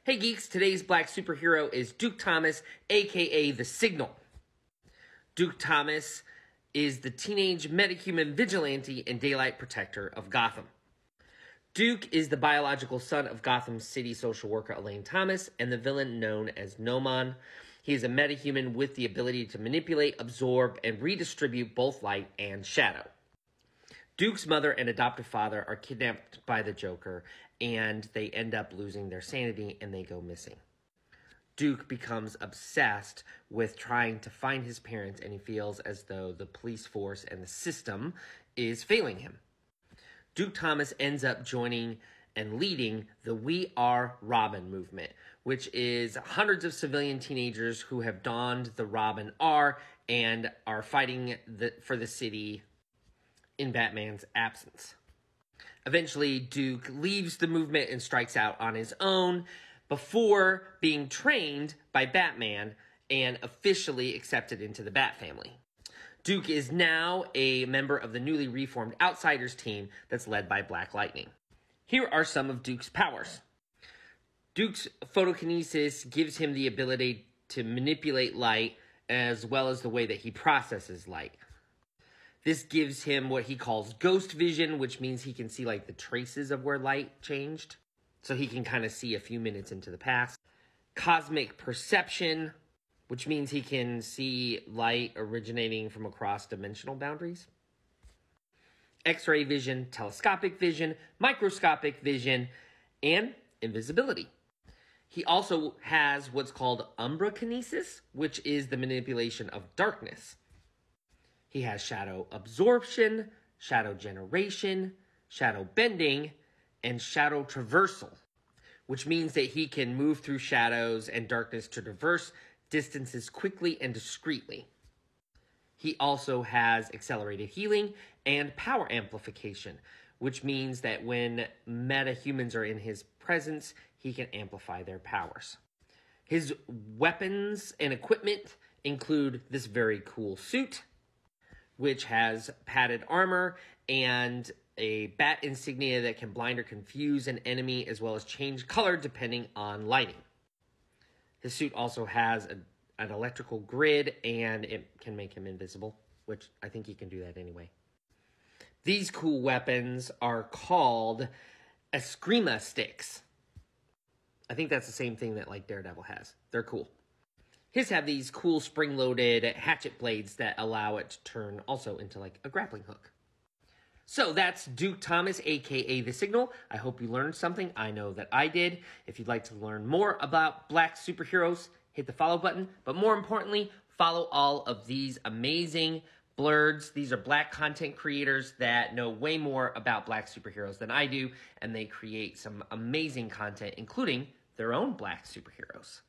Hey geeks, today's black superhero is Duke Thomas, aka The Signal. Duke Thomas is the teenage metahuman vigilante and daylight protector of Gotham. Duke is the biological son of Gotham City social worker Elaine Thomas and the villain known as Gnomon. He is a metahuman with the ability to manipulate, absorb, and redistribute both light and shadow. Duke's mother and adoptive father are kidnapped by the Joker, and they end up losing their sanity and they go missing. Duke becomes obsessed with trying to find his parents, and he feels as though the police force and the system is failing him. Duke Thomas ends up joining and leading the We Are Robin movement, which is hundreds of civilian teenagers who have donned the Robin R and are fighting for the city in Batman's absence. Eventually, Duke leaves the movement and strikes out on his own before being trained by Batman and officially accepted into the Bat family. Duke is now a member of the newly reformed Outsiders team that's led by Black Lightning. Here are some of Duke's powers. Duke's photokinesis gives him the ability to manipulate light as well as the way that he processes light. This gives him what he calls ghost vision, which means he can see like the traces of where light changed. So he can kind of see a few minutes into the past. Cosmic perception, which means he can see light originating from across dimensional boundaries. X-ray vision, telescopic vision, microscopic vision, and invisibility. He also has what's called umbrakinesis, which is the manipulation of darkness. He has shadow absorption, shadow generation, shadow bending, and shadow traversal, which means that he can move through shadows and darkness to traverse distances quickly and discreetly. He also has accelerated healing and power amplification, which means that when metahumans are in his presence, he can amplify their powers. His weapons and equipment include this very cool suit, which has padded armor and a bat insignia that can blind or confuse an enemy as well as change color depending on lighting. His suit also has an electrical grid and it can make him invisible, which I think he can do that anyway. These cool weapons are called Eskrima sticks. I think that's the same thing that like Daredevil has. They're cool. His have these cool spring-loaded hatchet blades that allow it to turn also into like a grappling hook. So that's Duke Thomas, aka The Signal. I hope you learned something. I know that I did. If you'd like to learn more about black superheroes, hit the follow button. But more importantly, follow all of these amazing blurs. These are black content creators that know way more about black superheroes than I do, and they create some amazing content, including their own black superheroes.